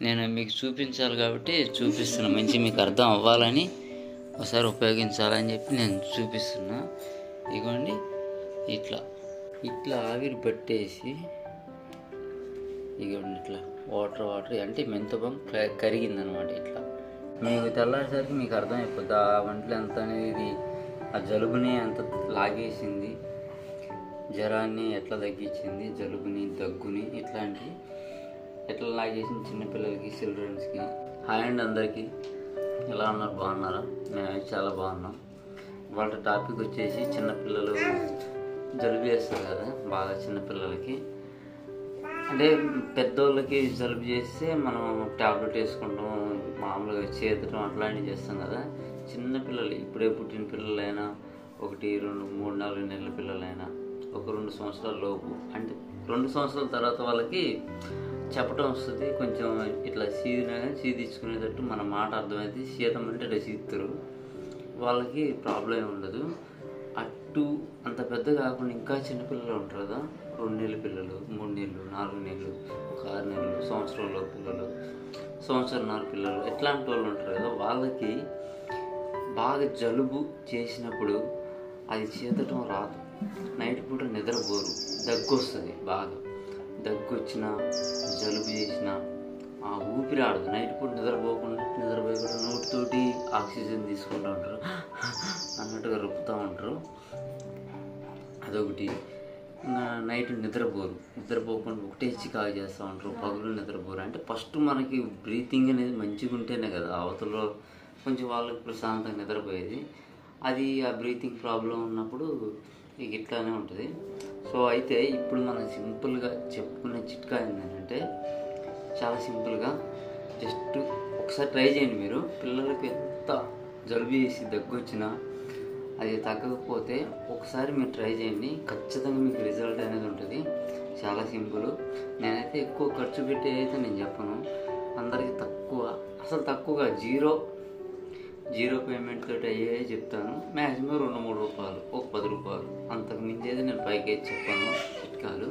నేను మీకు చూపించాలి కాబట్టి చూపిస్తున్నా, మంచి మీకు అర్థం అవ్వాలని ఒకసారి ఉపయోగించాలని చెప్పి నేను చూపిస్తున్నా. ఇదిగోండి ఇట్లా ఆవిరి పట్టేసి ఇదిగోండి ఇట్లా వాటర్ అంటే మెంతపం కరిగిందనమాట. ఇట్లా మీకు తెల్లారేసరికి మీకు అర్థమైపోద్ది ఆ వంటలు ఎంత అనేది. ఆ జలుబుని ఎంత లాగేసింది, జ్వరాన్ని ఎట్లా తగ్గించింది, జలుబుని దగ్గుని ఇట్లాంటివి ఎట్లా లాగేసింది చిన్నపిల్లలకి, చిల్డ్రన్స్కి. హాయ్ అండి అందరికీ, ఎలా ఉన్నారు? బాగున్నారా? మేమైతే చాలా బాగున్నాం. వాళ్ళ టాపిక్ వచ్చేసి చిన్నపిల్లలు జలుబు చేస్తారు కదా బాగా. చిన్నపిల్లలకి అంటే పెద్దోళ్ళకి జలుబు చేస్తే మనం ట్యాబ్లెట్ వేసుకుంటాం, మామూలుగా చేతడం అట్లాంటివి చేస్తాం కదా. చిన్నపిల్లలు ఇప్పుడే పుట్టిన పిల్లలైనా 1, 2, 3, 4 నెలల పిల్లలైనా ఒక 2 సంవత్సరాల లోపు, అంటే 2 సంవత్సరాల తర్వాత వాళ్ళకి చెప్పటం వస్తుంది. కొంచెం ఇట్లా సీదించుకునేటట్టు మన మాట అర్థమైతే సీతం అంటే ఇట్లా సీతురు, వాళ్ళకి ప్రాబ్లం ఉండదు. అట్టు అంత పెద్ద కాకుండా ఇంకా చిన్నపిల్లలు ఉంటారు కదా, 2 నెలల పిల్లలు, 3 నెలలు, 4 నెలలు, 6 నెలలు, సంవత్సరంలో పిల్లలు, సంవత్సరంన్నర పిల్లలు, ఎట్లాంటి వాళ్ళు ఉంటారు కదా, వాళ్ళకి బాగా జలుబు చేసినప్పుడు అది చేతటం రాదు. నైట్ పూట నిద్రపోరు, దగ్గు వస్తుంది. బాగా దగ్గు వచ్చినా జలుబు చేసినా ఆ ఊపిరి ఆడదు. నైట్ పూట నిద్రపోయి కూడా నోటితోటి ఆక్సిజన్ తీసుకుంటూ ఉంటారు, అన్నట్టుగా రొప్పుతూ ఉంటారు. అదొకటి. నైట్ నిద్రపోకుండా ఒకటే చికాకు చేస్తూ ఉంటారు, పగులు నిద్రపోరు. అంటే ఫస్ట్ మనకి బ్రీతింగ్ అనేది మంచిగా ఉంటేనే కదా అవతల కొంచెం వాళ్ళకి ప్రశాంతంగా నిద్రపోయేది. అది ఆ బ్రీతింగ్ ప్రాబ్లం ఉన్నప్పుడు ఇక ఇట్లానే ఉంటుంది. సో అయితే ఇప్పుడు మనం సింపుల్గా చెప్పుకునే చిట్కా ఏంటంటే, చాలా సింపుల్గా జస్ట్ ఒకసారి ట్రై చేయండి. మీరు పిల్లలకి ఎంత జలుబు చేసి దగ్గు వచ్చినా అది తగ్గకపోతే ఒకసారి మీరు ట్రై చేయండి, ఖచ్చితంగా మీకు రిజల్ట్ అనేది ఉంటుంది. చాలా సింపుల్. నేనైతే ఎక్కువ ఖర్చు పెట్టి అయితే నేను చెప్పను, అందరికీ తక్కువగా జీరో పేమెంట్ తోటి అయ్యే చెప్తాను. మ్యాక్సిమం 2-3 రూపాయలు, ఒక 10 రూపాయలు, అంతకు మించేది నేను పైకి చెప్పాను చిట్కాలు.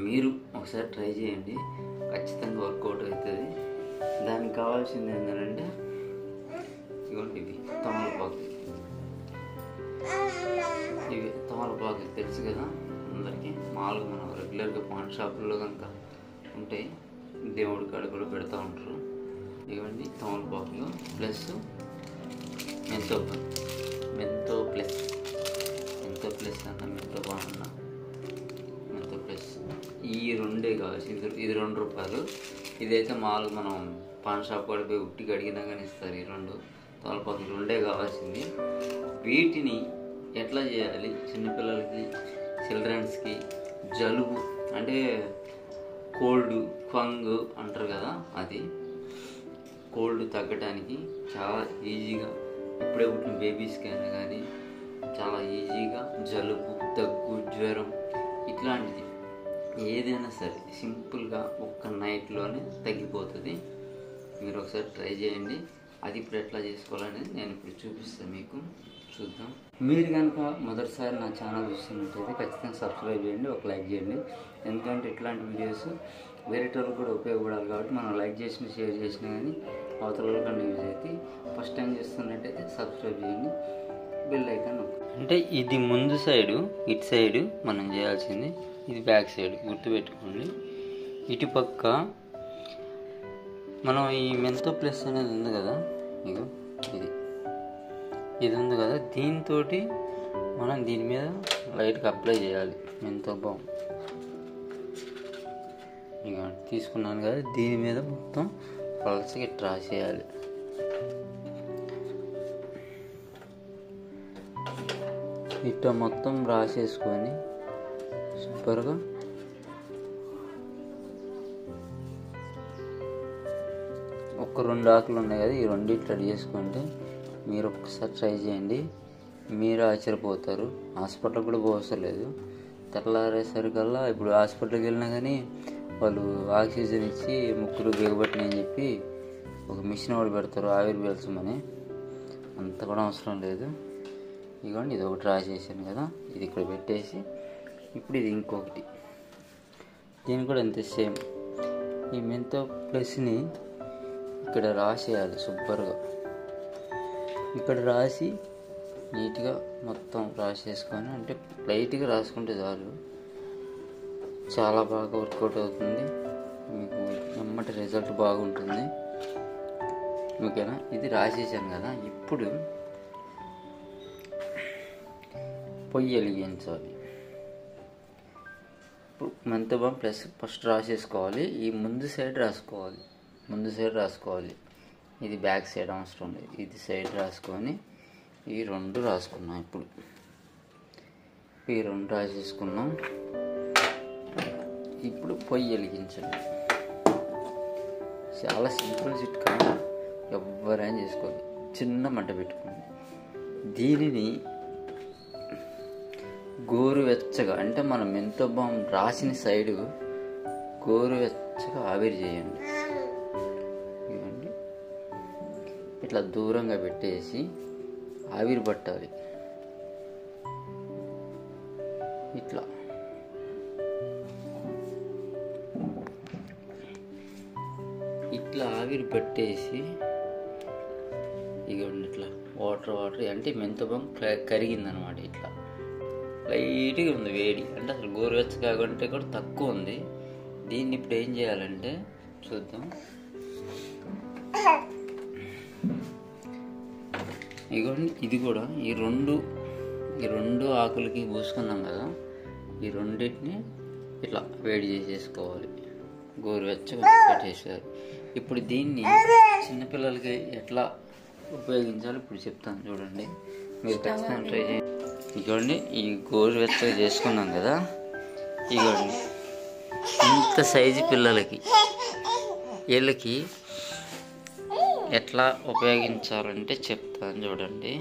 మీరు ఒకసారి ట్రై చేయండి, ఖచ్చితంగా వర్కౌట్ అవుతుంది. దానికి కావాల్సింది ఏంటంటే ఇవ్వండి, ఇవి తమలపాకు తెలుసు కదా అందరికీ. మామూలుగా మనం రెగ్యులర్గా పాన్ షాపుల్లో కనుక ఉంటాయి, దేవుడి కాడ కూడా పెడతా ఉంటారు. ఇవ్వండి తమలపాకులు ప్లస్ మెంతో ప్లస్ అన్న మెంతో ప్లస్ ఈ రెండే కావాల్సింది. ఇది 2 రూపాయలు. ఇదైతే మామూలుగా మనం పాన్ షాప్ కూడా పోయి ఉట్టికి అడిగినా కానీ ఇస్తారు. ఈ 2 తమలపాకులు 2 కావాల్సింది. వీటిని ఎట్లా చేయాలి? చిన్నపిల్లలకి, చిల్డ్రన్స్కి జలుబు అంటే కోల్డ్ ఫంగ్ అంటారు కదా, అది కోల్డ్ తగ్గడానికి చాలా ఈజీగా, ఇప్పుడే పుట్టిన బేబీస్కి అయినా కానీ చాలా ఈజీగా జలుబు, దగ్గు, జ్వరం ఇట్లాంటిది ఏదైనా సరే సింపుల్గా ఒక్క నైట్లోనే తగ్గిపోతుంది. మీరు ఒకసారి ట్రై చేయండి. అది ఇప్పుడు ఎట్లా చేసుకోవాలనేది నేను ఇప్పుడు చూపిస్తాను మీకు, చూద్దాం. మీరు కనుక మొదటిసారి నా ఛానల్ చూస్తున్నట్టయితే ఖచ్చితంగా సబ్స్క్రైబ్ చేయండి, ఒక లైక్ చేయండి. ఎందుకంటే ఇట్లాంటి వీడియోస్ వేరే వాళ్ళకి కూడా ఉపయోగపడాలి కాబట్టి, మనం లైక్ చేసిన, షేర్ చేసినా కానీ అవతల వాళ్ళకన్నా యూజ్ అవుతుంది. ఫస్ట్ టైం చేస్తున్నట్టయితే సబ్స్క్రైబ్ చేయండి, బెల్ ఐకాన్. అంటే ఇది ముందు సైడు, ఇటు సైడు మనం చేయాల్సింది, ఇది బ్యాక్ సైడ్ గుర్తుపెట్టుకోండి. ఇటు పక్క మనం ఈ మెంతో ప్లస్ అనేది ఉంది కదా, ఇగో ఇది ఉంది కదా, దీంతో మనం దీని మీద లైట్గా అప్లై చేయాలి మెంతో బామ్. ఇక తీసుకున్నాను కదా, దీని మీద మొత్తం పల్సగా డ్రా చేయాలి. ఇట్లా మొత్తం రాసేసుకొని సూపర్గా ఒక 2 ఆకులు ఉన్నాయి కదా, ఈ 2 ఇట్లా చేసుకోండి. మీరు ఒకసారి ట్రై చేయండి, మీరు ఆశ్చర్యపోతారు. హాస్పిటల్కి కూడా పోవసలేదు. తెల్లారేసరికల్లా ఇప్పుడు హాస్పిటల్కి వెళ్ళినా కానీ వాళ్ళు ఆక్సిజన్ ఇచ్చి ముక్కులు బిగబట్టినని చెప్పి ఒక మిషన్ కూడా పెడతారు ఆవిరి పీల్చమని. అంత కూడా అవసరం లేదు. ఇదిగోండి, ఇది ఒకటి డ్రా చేశాను కదా, ఇది ఇక్కడ పెట్టేసి ఇప్పుడు ఇది ఇంకొకటి, దీని కూడా అంతే సేమ్. ఈ మెంతో ప్లస్ని ఇక్కడ రాసేయాలి సూపర్గా. ఇక్కడ రాసి నీట్గా మొత్తం రాసేసుకొని, అంటే లైట్గా రాసుకుంటే చాలు, చాలా బాగా వర్కౌట్ అవుతుంది మీకు. వెంబటి రిజల్ట్ బాగుంటుంది. ఓకేనా? ఇది రాసేసాను కదా. ఇప్పుడు పొయ్యి వెలిగించాలి. ఇప్పుడు మెంతోబామ్ ప్లస్ ఫస్ట్ రాసేసుకోవాలి. ఈ ముందు సైడ్ రాసుకోవాలి. ఇది బ్యాక్ సైడ్ అవసరం లేదు, ఇది సైడ్ రాసుకొని ఈ రెండు రాసుకున్నాం. ఇప్పుడు ఈ రెండు రాసేసుకున్నాం. ఇప్పుడు పొయ్యి వెలిగించండి. చాలా సింపుల్ చిట్కా, ఎవరైనా చేసుకోవాలి. చిన్న మంట పెట్టుకోండి. దీనిని గోరువెచ్చగా, అంటే మనం మెంతోబామ్ రాసిన సైడు గోరువెచ్చగా ఆవిరి చేయండి. ఇవ్వండి, ఇట్లా దూరంగా పెట్టేసి ఆవిరి పట్టాలి. ఇట్లా ఆవిరి పట్టేసి ఇవ్వండి. ఇట్లా వాటర్ అంటే మెంతోబామ్ కరిగిందనమాట. ఇట్లా లైట్గా ఉంది వేడి, అంటే అసలు గోరువెచ్చ కాకుంటే కూడా తక్కువ ఉంది. దీన్ని ఇప్పుడు ఏం చేయాలంటే చూద్దాం. ఇగోండి, ఇది కూడా ఈ రెండు ఆకులకి పూసుకున్నాం కదా, ఈ రెండింటిని ఇట్లా వేడి చేసేసుకోవాలి, గోరువెచ్చగా పెట్టేసేయాలి. ఇప్పుడు దీన్ని చిన్నపిల్లలకి ఎట్లా ఉపయోగించాలో ఇప్పుడు చెప్తాను, చూడండి. మీరు ఖచ్చితంగా ట్రై చేయండి. ఇదిగోండి, ఈ గోరువెచ్చగా చేసుకున్నాం కదా, ఇదిగోండి ఇంత సైజు పిల్లలకి వీళ్ళకి ఎట్లా ఉపయోగించాలంటే చెప్తాను, చూడండి.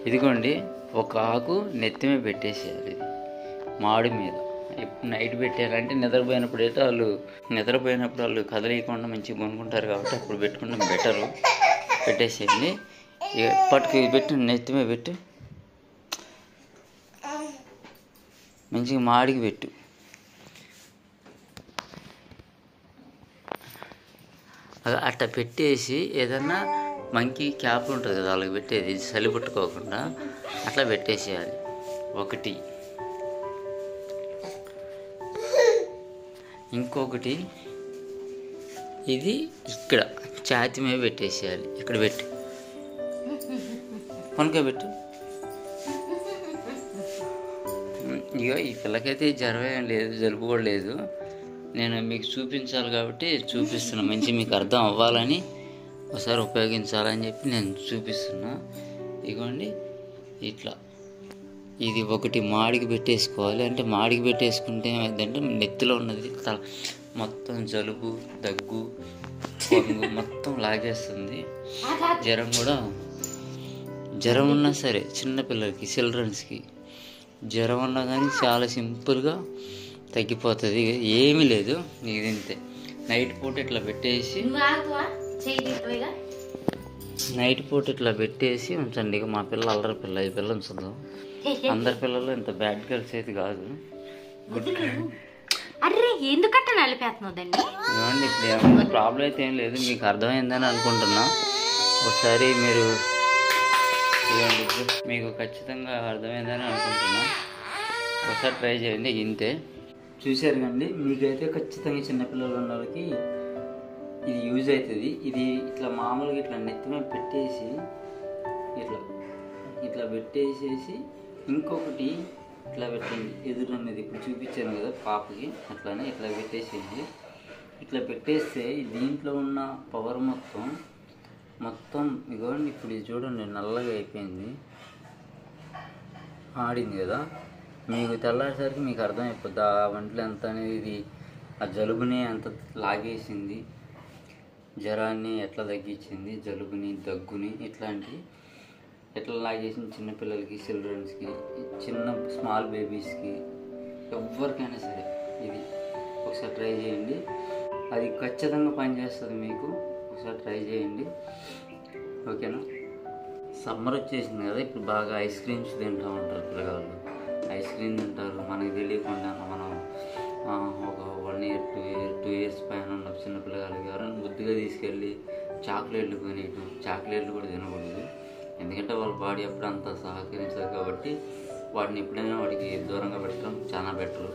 ఇదిగోండి, ఒక ఆకు నెత్తి మీద పెట్టేసేయాలి, ఇది మాడి మీద. ఇప్పుడు నైట్ పెట్టారంటే నిద్రపోయినప్పుడు వాళ్ళు కదలియకుండా మంచిగా కొనుక్కుంటారు కాబట్టి అప్పుడు పెట్టుకుంటాం బెటరు. పెట్టేసేయండి. ఎప్పటికి పెట్టి నెత్తి మీద పెట్టి మంచిగా మాడికి పెట్టు. అట్లా పెట్టేసి ఏదన్నా మంకీ క్యాప్ ఉంటుంది కదా వాళ్ళకి పెట్టేది, చలి పుట్టుకోకుండా అట్లా పెట్టేసేయాలి. ఒకటి, ఇంకొకటి ఇది ఇక్కడ ఛాతీ మీద పెట్టేసేయాలి. ఇక్కడ పెట్టు, కొనుక్కోబెట్టు. ఇక ఈ పిల్లకైతే జ్వరం ఏం లేదు, జలుబు కూడా లేదు. నేను మీకు చూపించాలి కాబట్టి చూపిస్తున్నా, మంచి మీకు అర్థం అవ్వాలని, ఒకసారి ఉపయోగించాలని చెప్పి నేను చూపిస్తున్నా. ఇదిగోండి, ఇట్లా ఇది ఒకటి మాడికి పెట్టేసుకోవాలి. అంటే మాడికి పెట్టేసుకుంటే ఏమైందంటే నెత్తిలో ఉన్నది మొత్తం జలుబు, దగ్గు, పొంగు మొత్తం లాగేస్తుంది. జ్వరం ఉన్నా సరే, చిన్నపిల్లలకి, చిల్డ్రన్స్కి జ్వరం ఉన్నా కానీ చాలా సింపుల్గా తగ్గిపోతుంది. ఏమీ లేదు, ఇది ఇంతే. నైట్ పూట ఇట్లా పెట్టేసి ఉంచండి. ఇక మా పిల్ల అల్లరి పిల్ల, ఈ పిల్ల ఉంచదు. అందరి పిల్లలు ఇంత బ్యాడ్ గర్ల్స్ అయితే కాదు. ఇవ్వండి, ఇప్పుడు ఏమన్నా ప్రాబ్లం అయితే ఏం లేదు, మీకు అర్థమైందని అనుకుంటున్నా. ఒకసారి మీరు ఇవ్వండి, మీకు ఖచ్చితంగా అర్థమైందని అనుకుంటున్నా. ఒకసారి ట్రై చేయండి. ఇంతే, చూశారు కండి. మీకైతే ఖచ్చితంగా చిన్నపిల్లలు ఉన్న వాళ్ళకి ఇది యూజ్ అవుతుంది. ఇది ఇట్లా మామూలుగా ఇట్లా నెత్తి మీద పెట్టేసి ఇట్లా పెట్టేసేసి ఇంకొకటి ఇట్లా పెట్టండి ఎదురు అనేది. ఇప్పుడు చూపించాను కదా పాపకి, అట్లానే ఇట్లా పెట్టేసేయండి. ఇట్లా పెట్టేస్తే దీంట్లో ఉన్న పవర్ మొత్తం ఇగోండి. ఇప్పుడు ఇది చూడండి, నల్లగా అయిపోయింది, ఆడింది కదా. మీకు తెల్లారేసరికి మీకు అర్థమైపోద్ది ఆ వంటలు ఎంత అనేది. ఇది ఆ జలుబుని ఎంత లాగేసింది, జ్వరాన్ని ఎట్లా తగ్గించింది, జలుబుని, దగ్గుని, ఇట్లాంటివి ఎట్లా లాగేసింది చిన్నపిల్లలకి, చిల్డ్రన్స్కి, చిన్న స్మాల్ బేబీస్కి, ఎవరికైనా సరే ఇది ఒకసారి ట్రై చేయండి. అది ఖచ్చితంగా పనిచేస్తుంది మీకు. ఒకసారి ట్రై చేయండి, ఓకేనా. సమ్మర్ వచ్చేసింది కదా, ఇప్పుడు బాగా ఐస్ క్రీమ్స్ తింటూ ఉంటారు పిల్లగాళ్ళు. ఐస్ క్రీమ్ తింటారు, మనకి తెలియకుండా మనం ఒక 1 ఇయర్ 2 ఇయర్స్ పైన ఉన్న చిన్న పిల్లగాళ్ళకి ఎవరైనా ముద్దుగా తీసుకెళ్ళి చాక్లెట్లు కొనియటం. చాక్లెట్లు కూడా తినకూడదు, ఎందుకంటే వాళ్ళ బాడీ ఎప్పుడు అంత సహకరించదు కాబట్టి వాటిని ఎప్పుడైనా వాడికి దూరంగా పెట్టడం చాలా బెటరు.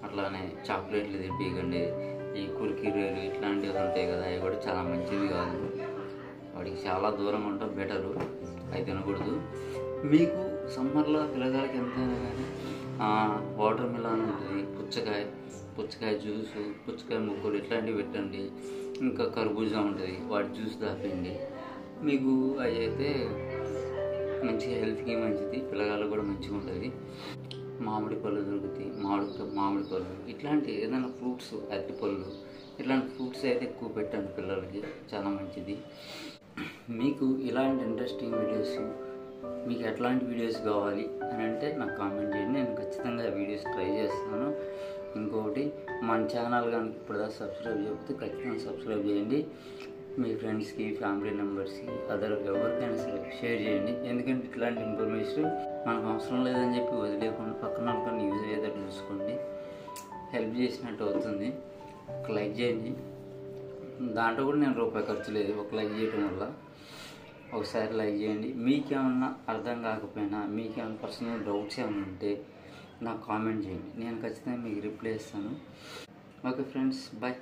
అట్లానే చాక్లెట్లు తినిపించకండి. ఈ కుర్కీరేలు ఇట్లాంటివి ఉంటాయి కదా, అవి కూడా చాలా మంచిది కాదు, వాడికి చాలా దూరంగా ఉండటం బెటరు, అవి తినకూడదు. మీకు సమ్మర్లో పిల్లగాళ్ళకి ఎంతైనా కానీ వాటర్ మిలాన్ ఉంటుంది, పుచ్చకాయ జ్యూసు, పుచ్చకాయ ముక్కలు ఇట్లాంటివి పెట్టండి. ఇంకా కర్బూజా ఉంటుంది, వాటి జ్యూస్ తాపండి. మీకు అవి అయితే మంచిగా హెల్త్కి మంచిది, పిల్లగాళ్ళకి కూడా మంచిగా ఉంటుంది. మామిడి పళ్ళు దొరుకుతాయి, మామిడి పళ్ళు ఇట్లాంటి ఏదైనా ఫ్రూట్స్, అరటిపళ్ళు ఇట్లాంటి ఫ్రూట్స్ అయితే ఎక్కువ పెట్టండి పిల్లలకి, చాలా మంచిది. మీకు ఇలాంటి ఇంట్రెస్టింగ్ వీడియోస్, మీకు ఎట్లాంటి వీడియోస్ కావాలి అని అంటే నాకు కామెంట్ చేయండి, నేను ఖచ్చితంగా వీడియోస్ ట్రై చేస్తాను. ఇంకొకటి మన ఛానల్ కానీ ఇప్పుడు సబ్స్క్రైబ్ చేయకపోతే ఖచ్చితంగా సబ్స్క్రైబ్ చేయండి. మీ ఫ్రెండ్స్కి, ఫ్యామిలీ మెంబర్స్కి, ఎవరికైనా సరే షేర్ చేయండి. ఎందుకంటే ఇట్లాంటి ఇన్ఫర్మేషన్ మనకు అవసరం లేదని చెప్పి వదిలేకుండా పక్కన వాళ్ళకన్నా యూజ్ అయ్యేటట్టు చూసుకోండి, హెల్ప్ చేసినట్టు అవుతుంది. ఒక లైక్ చేయండి, దాంట్లో కూడా నేను రూపాయి ఖర్చు లేదు, ఒక లైక్ చేయడం వల్ల. ఒకసారి లైక్ చేయండి. మీకేమన్నా అర్థం కాకపోయినా, మీకేమైనా పర్సనల్ డౌట్స్ ఏమైనా ఉంటే నాకు కామెంట్ చేయండి, నేను ఖచ్చితంగా మీకు రిప్లై ఇస్తాను. Okay friends, bye.